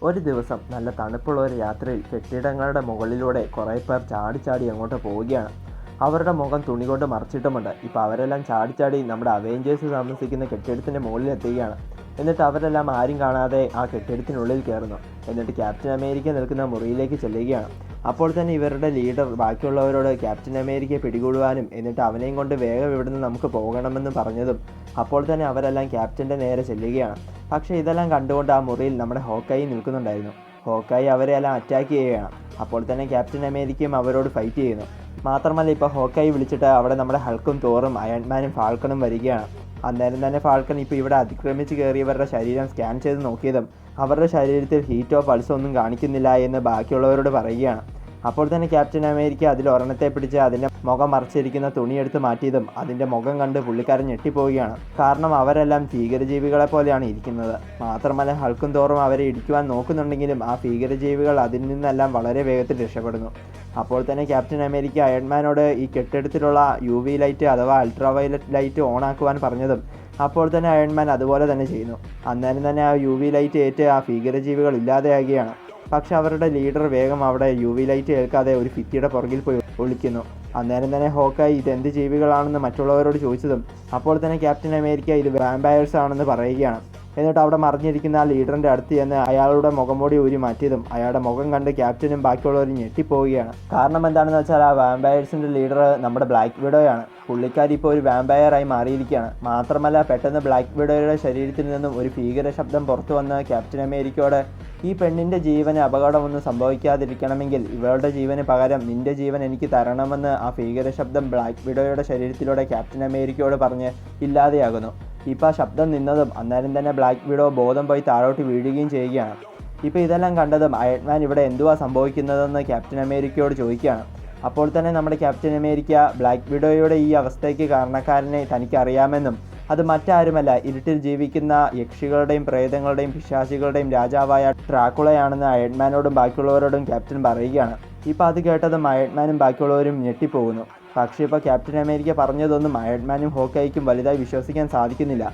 ഒരു ദിവസം നല്ല തണുപ്പുള്ള ഒരു രാത്രിയിൽ കെട്ടിടങ്ങളുടെ മുകളിലൂടെ കുറേ പേർ ചാടി അങ്ങോട്ട് പോവുകയാണ്. അവരുടെ മുഖം തുണി കൊണ്ട് മറച്ചിട്ടുമുണ്ട്. ഇപ്പോൾ അവരെല്ലാം ചാടി നമ്മുടെ അവെഞ്ചേഴ്സ് താമസിക്കുന്ന കെട്ടിടത്തിൻ്റെ മുകളിൽ എത്തുകയാണ്. എന്നിട്ട് അവരെല്ലാം ആരും കാണാതെ ആ കെട്ടിടത്തിനുള്ളിൽ കയറുന്നു. എന്നിട്ട് ക്യാപ്റ്റൻ അമേരിക്ക നിൽക്കുന്ന മുറിയിലേക്ക് ചെല്ലുകയാണ്. അപ്പോൾ തന്നെ ഇവരുടെ ലീഡർ ബാക്കിയുള്ളവരോട് ക്യാപ്റ്റൻ അമേരിക്കയെ പിടികൂടുവാനും എന്നിട്ട് അവനെയും കൊണ്ട് വേഗം ഇവിടുന്ന് നമുക്ക് പോകണമെന്ന് പറഞ്ഞതും അപ്പോൾ തന്നെ അവരെല്ലാം ക്യാപ്റ്റൻ്റെ നേരെ ചെല്ലുകയാണ്. പക്ഷേ ഇതെല്ലാം കണ്ടുകൊണ്ട് ആ മുറിയിൽ നമ്മുടെ ഹോക്കായി നിൽക്കുന്നുണ്ടായിരുന്നു. ഹോക്കായി അവരെ എല്ലാം അറ്റാക്ക് ചെയ്യുകയാണ്. അപ്പോൾ തന്നെ ക്യാപ്റ്റൻ അമേരിക്കയും അവരോട് ഫൈറ്റ് ചെയ്യുന്നു. മാത്രമല്ല ഇപ്പോൾ ഹോക്കായി വിളിച്ചിട്ട് അവിടെ നമ്മുടെ ഹൾക്കും തോറും അയൺമാനും ഫാൾക്കണും വരികയാണ്. അന്നേരം തന്നെ ഫാൾക്കൺ ഇപ്പോൾ ഇവിടെ അതിക്രമിച്ച് കയറിയവരുടെ ശരീരം സ്കാൻ ചെയ്ത് നോക്കിയതും അവരുടെ ശരീരത്തിൽ ഹീറ്റോ പൾസോ ഒന്നും കാണിക്കുന്നില്ല എന്ന് ബാക്കിയുള്ളവരോട് പറയുകയാണ്. അപ്പോൾ തന്നെ ക്യാപ്റ്റൻ അമേരിക്ക അതിൽ ഒരെണ്ണത്തെ പിടിച്ച് അതിൻ്റെ മുഖം മറച്ചിരിക്കുന്ന തുണിയെടുത്ത് മാറ്റിയതും അതിൻ്റെ മുഖം കണ്ട് പുള്ളിക്കാരൻ ഞെട്ടിപ്പോവുകയാണ്. കാരണം അവരെല്ലാം ഭീകരജീവികളെ പോലെയാണ് ഇരിക്കുന്നത്. മാത്രമല്ല ഹൾക്കും തോറും അവരെ ഇടിക്കുവാൻ നോക്കുന്നുണ്ടെങ്കിലും ആ ഭീകരജീവികൾ അതിൽ നിന്നെല്ലാം വളരെ വേഗത്തിൽ രക്ഷപ്പെടുന്നു. അപ്പോൾ തന്നെ ക്യാപ്റ്റൻ അമേരിക്ക അയൺമാനോട് ഈ കെട്ടിടത്തിലുള്ള UV ലൈറ്റ് അഥവാ അൾട്രാവയലറ്റ് ലൈറ്റ് ഓണാക്കുവാൻ പറഞ്ഞതും അപ്പോൾ തന്നെ അയൺമാൻ അതുപോലെ തന്നെ ചെയ്യുന്നു. അന്നേരം തന്നെ ആ UV ലൈറ്റ് ഏറ്റ് ആ ഭീകരജീവികൾ ഇല്ലാതെയാകുകയാണ്. പക്ഷെ അവരുടെ ലീഡർ വേഗം അവിടെ UV ലൈറ്റ് ഏൽക്കാതെ ഒരു ഭിത്തിയുടെ പുറകിൽ പോയി ഒളിക്കുന്നു. അന്നേരം തന്നെ ഹോക്കായി ഇതെന്ത് ജീവികളാണെന്ന് മറ്റുള്ളവരോട് ചോദിച്ചതും അപ്പോൾ തന്നെ ക്യാപ്റ്റൻ അമേരിക്ക ഇത് വാമ്പയർസ് ആണെന്ന് പറയുകയാണ്. എന്നിട്ട് അവിടെ മറിഞ്ഞിരിക്കുന്ന ആ ലീഡറിൻ്റെ അടുത്ത് ചെന്ന് അയാളുടെ മുഖംമൂടി ഊരി മാറ്റിയതും അയാളുടെ മുഖം കണ്ട് ക്യാപ്റ്റനും ബാക്കിയുള്ളവരും ഞെട്ടിപ്പോവുകയാണ്. കാരണം എന്താണെന്ന് വെച്ചാൽ ആ വാമ്പയർസിൻ്റെ ലീഡർ നമ്മുടെ ബ്ലാക്ക് വിഡോയാണ്. പുള്ളിക്കാരി ഇപ്പോൾ ഒരു വാമ്പയറായി മാറിയിരിക്കുകയാണ്. മാത്രമല്ല പെട്ടെന്ന് ബ്ലാക്ക് വിഡോയുടെ ശരീരത്തിൽ നിന്നും ഒരു ഭീകര ശബ്ദം പുറത്തു വന്ന് ക്യാപ്റ്റൻ അമേരിക്കയോട് ഈ പെണ്ണിൻ്റെ ജീവന് അപകടമൊന്നും സംഭവിക്കാതിരിക്കണമെങ്കിൽ ഇവളുടെ ജീവന് പകരം നിൻ്റെ ജീവൻ എനിക്ക് തരണമെന്ന് ആ ഭീകര ശബ്ദം ബ്ലാക്ക് വിഡോയുടെ ശരീരത്തിലൂടെ ക്യാപ്റ്റൻ അമേരിക്കയോട് പറഞ്ഞ് ഇല്ലാതെയാകുന്നു. ഇപ്പോൾ ആ ശബ്ദം നിന്നതും അന്നേരം തന്നെ ബ്ലാക്ക് വിഡോ ബോധം പോയി താഴോട്ട് വീഴുകയും ചെയ്യുകയാണ്. ഇപ്പോൾ ഇതെല്ലാം കണ്ടതും അയൺമാൻ ഇവിടെ എന്തുവാ സംഭവിക്കുന്നതെന്ന് ക്യാപ്റ്റൻ അമേരിക്കയോട് ചോദിക്കുകയാണ്. അപ്പോൾ തന്നെ നമ്മുടെ ക്യാപ്റ്റൻ അമേരിക്ക ബ്ലാക്ക് വിഡോയുടെ ഈ അവസ്ഥയ്ക്ക് കാരണക്കാരനെ തനിക്കറിയാമെന്നും അത് മറ്റാരുമല്ല ഇരുട്ടിൽ ജീവിക്കുന്ന യക്ഷികളുടെയും പ്രേതങ്ങളുടെയും പിശാചികളുടെയും രാജാവായ ഡ്രാക്കുളയാണെന്ന് അയൺമാനോടും ബാക്കിയുള്ളവരോടും ക്യാപ്റ്റൻ പറയുകയാണ്. ഇപ്പോൾ അത് കേട്ടതും അയൺമാനും ബാക്കിയുള്ളവരും ഞെട്ടിപ്പോകുന്നു. പക്ഷേ ഇപ്പോൾ ക്യാപ്റ്റൻ അമേരിക്ക പറഞ്ഞതൊന്നും അയൺമാനും ഹോക്കായിക്കും വലുതായി വിശ്വസിക്കാൻ സാധിക്കുന്നില്ല.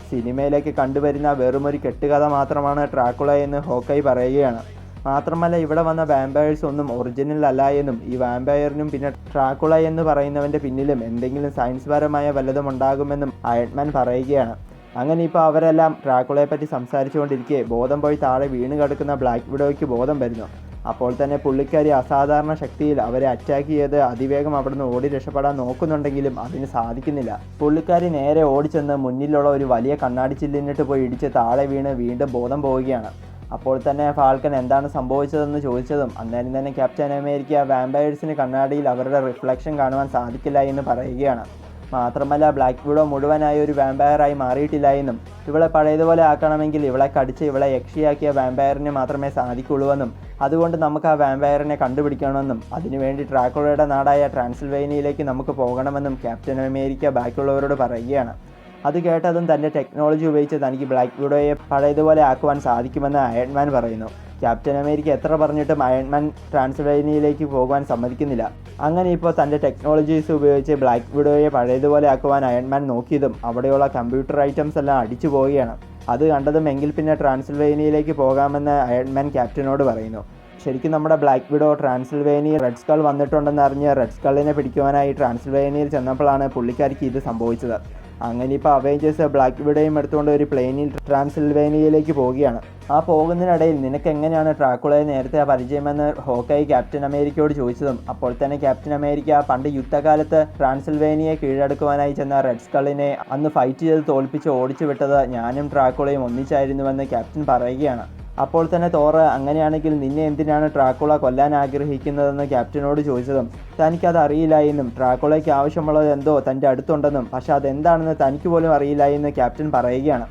സിനിമയിലേക്ക് കണ്ടുവരുന്ന വെറുമൊരു കെട്ടുകഥ മാത്രമാണ് ഡ്രാക്കുള എന്ന് ഹോക്കായി പറയുകയാണ്. മാത്രമല്ല ഇവിടെ വന്ന വാമ്പയേഴ്സ് ഒന്നും ഒറിജിനൽ അല്ല എന്നും ഈ വാമ്പയറിനും പിന്നെ ഡ്രാക്കുള എന്ന് പറയുന്നവൻ്റെ പിന്നിലും എന്തെങ്കിലും സയൻസ് പരമായ വല്ലതും ഉണ്ടാകുമെന്നും അയൺമാൻ പറയുകയാണ്. അങ്ങനെ ഇപ്പോൾ അവരെല്ലാം ഡ്രാക്കുളയെപ്പറ്റി സംസാരിച്ചുകൊണ്ടിരിക്കെ ബോധം പോയി താഴെ വീണ് കിടക്കുന്ന ബ്ലാക്ക് വിഡോയ്ക്ക് ബോധം വരുന്നു. അപ്പോൾ തന്നെ പുള്ളിക്കാരി അസാധാരണ ശക്തിയിൽ അവരെ അറ്റാക്ക് ചെയ്ത് അതിവേഗം അവിടുന്ന് ഓടി രക്ഷപ്പെടാൻ നോക്കുന്നുണ്ടെങ്കിലും അതിന് സാധിക്കുന്നില്ല. പുള്ളിക്കാരി നേരെ ഓടിച്ചെന്ന് മുന്നിലുള്ള ഒരു വലിയ കണ്ണാടി ചില്ലിനിട്ട് പോയി ഇടിച്ച് താഴെ വീണ് വീണ്ടും ബോധം പോവുകയാണ്. അപ്പോൾ തന്നെ ഫാൾക്കൺ എന്താണ് സംഭവിച്ചതെന്ന് ചോദിച്ചതും അന്നേരം തന്നെ ക്യാപ്റ്റൻ അമേരിക്ക വാമ്പയേഴ്സിന് കണ്ണാടിയിൽ അവരുടെ റിഫ്ലക്ഷൻ കാണുവാൻ സാധിക്കില്ല എന്ന് പറയുകയാണ്. മാത്രമല്ല ബ്ലാക്ക് വിഡോ മുഴുവനായി ഒരു വാമ്പയറായി മാറിയിട്ടില്ല എന്നും ഇവളെ പഴയതുപോലെ ആക്കണമെങ്കിൽ ഇവളെ കടിച്ച് ഇവളെ യക്ഷിയാക്കിയ വാമ്പയറിന് മാത്രമേ സാധിക്കുള്ളൂവെന്നും അതുകൊണ്ട് നമുക്ക് ആ വാമ്പയറിനെ കണ്ടുപിടിക്കണമെന്നും അതിനുവേണ്ടി ഡ്രാക്കുളയുടെ നാടായ ട്രാൻസിൽവേനിയയിലേക്ക് നമുക്ക് പോകണമെന്നും ക്യാപ്റ്റൻ അമേരിക്ക ബാക്കിയുള്ളവരോട് പറയുകയാണ്. അത് കേട്ടതും തൻ്റെ ടെക്നോളജി ഉപയോഗിച്ച് തനിക്ക് ബ്ലാക്ക് വിഡോയെ പഴയതുപോലെ ആക്കുവാൻ സാധിക്കുമെന്ന് അയൺമാൻ പറയുന്നു. ക്യാപ്റ്റൻ അമേരിക്ക എത്ര പറഞ്ഞിട്ടും അയൺമാൻ ട്രാൻസിൽവേനിയയിലേക്ക് പോകാൻ സമ്മതിക്കുന്നില്ല. അങ്ങനെ ഇപ്പോൾ തൻ്റെ ടെക്നോളജീസ് ഉപയോഗിച്ച് ബ്ലാക്ക് വിഡോയെ പഴയതുപോലെ ആക്കുവാൻ അയൺമാൻ നോക്കിയതും അവിടെയുള്ള കമ്പ്യൂട്ടർ ഐറ്റംസ് എല്ലാം അടിച്ചു പോവുകയാണ്. അത് കണ്ടതും എങ്കിൽ പിന്നെ ട്രാൻസിൽവേനിയയിലേക്ക് പോകാമെന്ന് അയൺമാൻ ക്യാപ്റ്റനോട് പറയുന്നു. ശരിക്കും നമ്മുടെ ബ്ലാക്ക് വിഡോ ട്രാൻസിൽവേനിയയിൽ റെഡ് സ്കൾ വന്നിട്ടുണ്ടെന്ന് അറിഞ്ഞ് റെഡ് സ്കളിനെ പിടിക്കുവാനായി ട്രാൻസിൽവേനിയയിൽ ചെന്നപ്പോഴാണ് പുള്ളിക്കാരിക്ക് ഇത് സംഭവിച്ചത്. അങ്ങനെ ഇപ്പോൾ അവെഞ്ചേഴ്സ് ബ്ലാക്ക് വിഡോയും എടുത്തുകൊണ്ട് ഒരു പ്ലെയിനിൽ ട്രാൻസിൽവേനിയയിലേക്ക് പോവുകയാണ്. ആ പോകുന്നതിനിടയിൽ നിനക്ക് എങ്ങനെയാണ് ഡ്രാക്കുളയെ നേരത്തെ പരിചയമെന്ന് ഹോക്കായി ക്യാപ്റ്റൻ അമേരിക്കയോട് ചോദിച്ചതും അപ്പോൾ തന്നെ ക്യാപ്റ്റൻ അമേരിക്ക പണ്ട് യുദ്ധകാലത്ത് ട്രാൻസിൽവേനിയയെ കീഴടക്കുവാനായി ചെന്ന റെഡ് സ്കളിനെ അന്ന് ഫൈറ്റ് ചെയ്ത് തോൽപ്പിച്ച് ഓടിച്ചു വിട്ടത് ഞാനും ഡ്രാക്കുളയും ഒന്നിച്ചായിരുന്നുവെന്ന് ക്യാപ്റ്റൻ പറയുകയാണ്. അപ്പോൾ തന്നെ തോറ് അങ്ങനെയാണെങ്കിൽ നിന്നെ എന്തിനാണ് ഡ്രാക്കുള കൊല്ലാൻ ആഗ്രഹിക്കുന്നതെന്ന് ക്യാപ്റ്റനോട് ചോദിച്ചതും തനിക്കത് അറിയില്ല എന്നും ഡ്രാക്കുളയ്ക്ക് ആവശ്യമുള്ളത് എന്തോ തൻ്റെ അടുത്തുണ്ടെന്നും പക്ഷെ അതെന്താണെന്ന് തനിക്ക് പോലും അറിയില്ല എന്ന് ക്യാപ്റ്റൻ പറയുകയാണ്.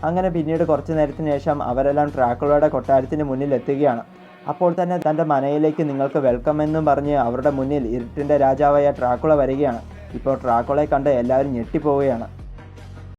അങ്ങനെ പിന്നീട് കുറച്ചു നേരത്തിന് ശേഷം അവരെല്ലാം ഡ്രാക്കുളയുടെ കൊട്ടാരത്തിന് മുന്നിൽ എത്തുകയാണ്. അപ്പോൾ തന്നെ തൻ്റെ മനയിലേക്ക് നിങ്ങൾക്ക് വെൽക്കം എന്നും പറഞ്ഞ് അവരുടെ മുന്നിൽ ഇരുട്ടിൻ്റെ രാജാവായ ഡ്രാക്കുള വരികയാണ്. ഇപ്പോൾ ഡ്രാക്കുളയെ കണ്ട് എല്ലാവരും ഞെട്ടിപ്പോവുകയാണ്.